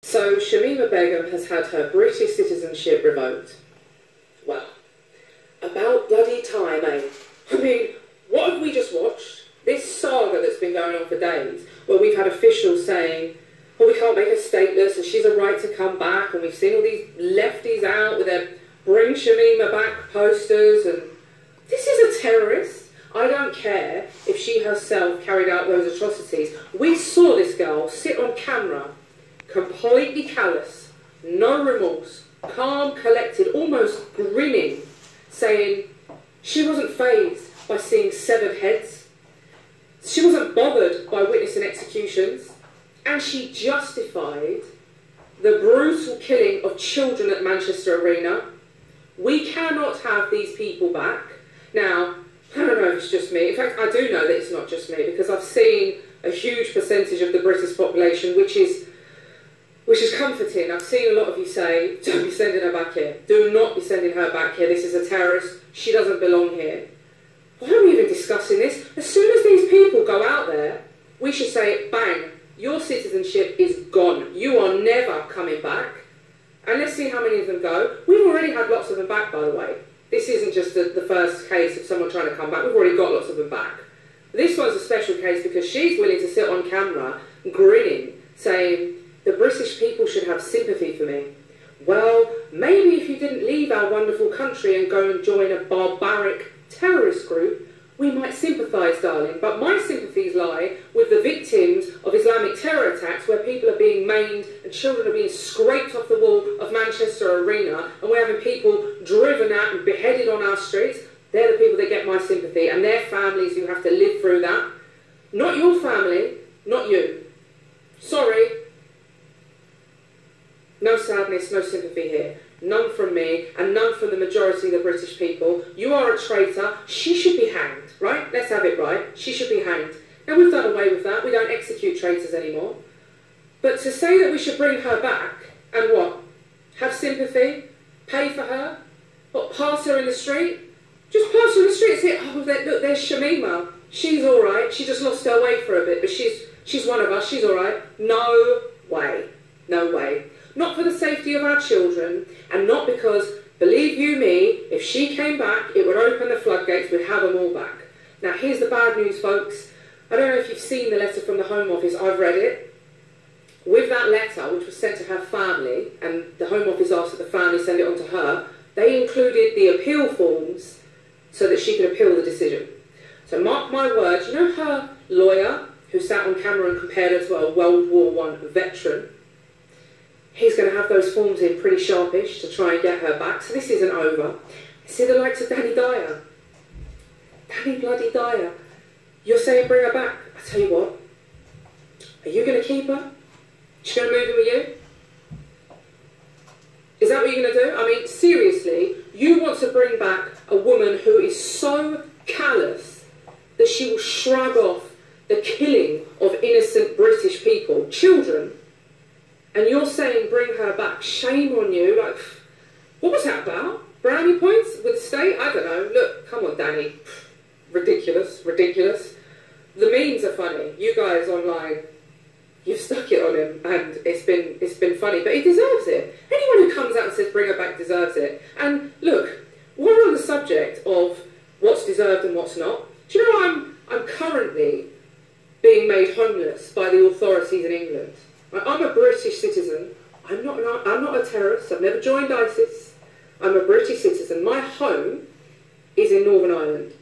So Shamima Begum has had her British citizenship revoked. Well, about bloody time, eh? I mean, what have we just watched? This saga that's been going on for days, where we've had officials saying, well, we can't make her stateless and she's a right to come back, and we've seen all these lefties out with their Bring Shamima Back posters, and this is a terrorist. I don't care if she herself carried out those atrocities. We saw this girl sit on camera, completely callous, no remorse, calm, collected, almost grinning, saying she wasn't fazed by seeing severed heads. She wasn't bothered by witnessing executions, and she justified the brutal killing of children at Manchester Arena. We cannot have these people back. Now, I don't know if it's just me. In fact, I do know that it's not just me, because I've seen a huge percentage of the British population, which is comforting. I've seen a lot of you say, don't be sending her back here. Do not be sending her back here. This is a terrorist. She doesn't belong here. Why are we even discussing this? As soon as these people go out there, we should say, bang, your citizenship is gone. You are never coming back. And let's see how many of them go. We've already had lots of them back, by the way. This isn't just the first case of someone trying to come back. We've already got lots of them back. This one's a special case because she's willing to sit on camera, grinning, saying, the British people should have sympathy for me. Well, maybe if you didn't leave our wonderful country and go and join a barbaric terrorist group, we might sympathise, darling. But my sympathies lie with the victims of Islamic terror attacks, where people are being maimed and children are being scraped off the wall of Manchester Arena, and we're having people driven out and beheaded on our streets. They're the people that get my sympathy, and their families who have to live through that. Not your family, not you. Sorry. No sadness, no sympathy here. None from me, and none from the majority of the British people. You are a traitor. She should be hanged, right? Let's have it right. She should be hanged. Now, we've done away with that. We don't execute traitors anymore. But to say that we should bring her back, and what? Have sympathy? Pay for her? What, pass her in the street? Just pass her in the street and say, oh, look, there's Shamima. She's all right. She just lost her way for a bit, but she's one of us. She's all right. No way. No way. Not for the safety of our children, and not because, believe you me, if she came back, it would open the floodgates, we'd have them all back. Now, here's the bad news, folks. I don't know if you've seen the letter from the Home Office. I've read it. With that letter, which was sent to her family, and the Home Office asked that the family send it on to her, they included the appeal forms so that she could appeal the decision. So mark my words, you know her lawyer who sat on camera and compared her to a World War I veteran? He's going to have those forms in pretty sharpish to try and get her back. So this isn't over. See the likes of Danny Dyer. Danny bloody Dyer. You're saying bring her back. I tell you what. Are you going to keep her? She's going to move in with you? Is that what you're going to do? I mean, seriously, you want to bring back a woman who is so callous that she will shrug off the killing of innocent British people, children, and you're saying bring her back. Shame on you. Like, what was that about? Brownie points with the state? I don't know. Look, come on, Danny. Ridiculous, ridiculous. The memes are funny. You guys online, you've stuck it on him, and it's been funny, but he deserves it. Anyone who comes out and says bring her back deserves it. And look, we're on the subject of what's deserved and what's not. Do you know I'm currently being made homeless by the authorities in England. I'm a British citizen. I'm not a terrorist. I've never joined ISIS. I'm a British citizen. My home is in Northern Ireland,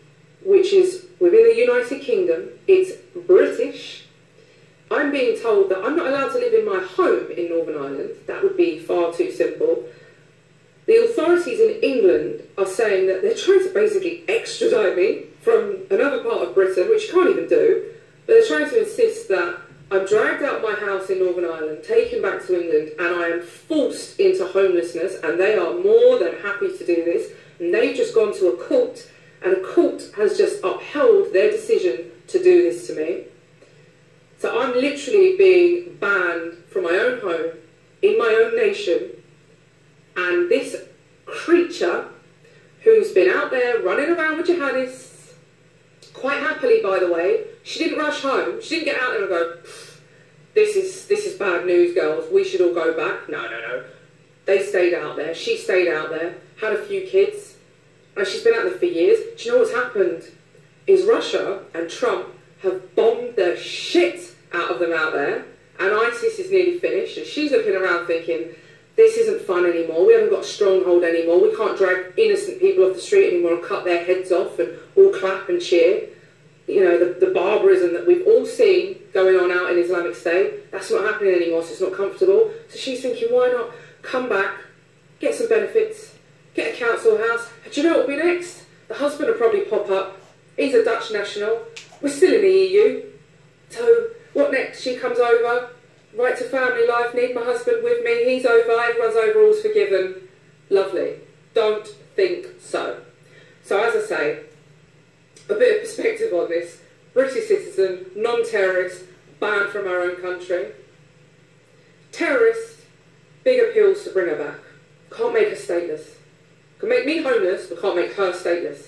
which is within the United Kingdom. It's British. I'm being told that I'm not allowed to live in my home in Northern Ireland. That would be far too simple. The authorities in England are saying that they're trying to basically extradite me from another part of Britain, which you can't even do, but they're trying to insist that I'm dragged out of my house in Northern Ireland, taken back to England, and I am forced into homelessness, and they are more than happy to do this. And they've just gone to a court, and a court has just upheld their decision to do this to me. So I'm literally being banned from my own home, in my own nation, and this creature who's been out there running around with jihadists, quite happily, by the way, she didn't rush home. She didn't get out there and go, this is bad. bad news, girls, we should all go back. No, no, no. They stayed out there. She stayed out there, had a few kids, and she's been out there for years. Do you know what's happened? Is Russia and Trump have bombed the shit out of them out there, and ISIS is nearly finished, and she's looking around thinking, this isn't fun anymore, we haven't got a stronghold anymore, we can't drag innocent people off the street anymore and cut their heads off and all clap and cheer. You know, the barbarism that we've all seen going on out in Islamic State, that's not happening anymore, so it's not comfortable. So she's thinking, why not come back, get some benefits, get a council house, and do you know what will be next? The husband will probably pop up, he's a Dutch national, we're still in the EU, so what next? She comes over, right to family life, need my husband with me, he's over, everyone's over, all's forgiven. Lovely. Don't think so. So as I say, a bit of perspective on this. British citizen, non-terrorist, banned from our own country. Terrorist, big appeals to bring her back. Can't make her stateless. Can make me homeless, but can't make her stateless.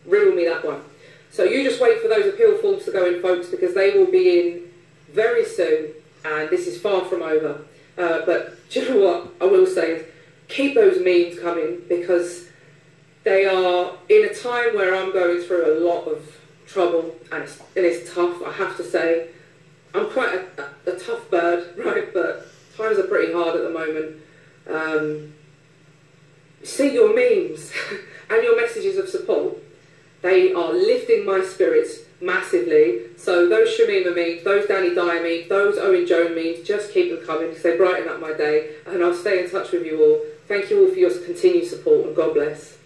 Riddle me that one. So you just wait for those appeal forms to go in, folks, because they will be in very soon, and this is far from over. But do you know what I will say is, keep those memes coming, because they are in a time where I'm going through a lot of trouble, and it's tough, I have to say. I'm quite a tough bird, right, but times are pretty hard at the moment. See your memes and your messages of support. They are lifting my spirits massively. So those Shamima memes, those Danny Dyer memes, those Owen Joan memes, just keep them coming because they brighten up my day. And I'll stay in touch with you all. Thank you all for your continued support, and God bless.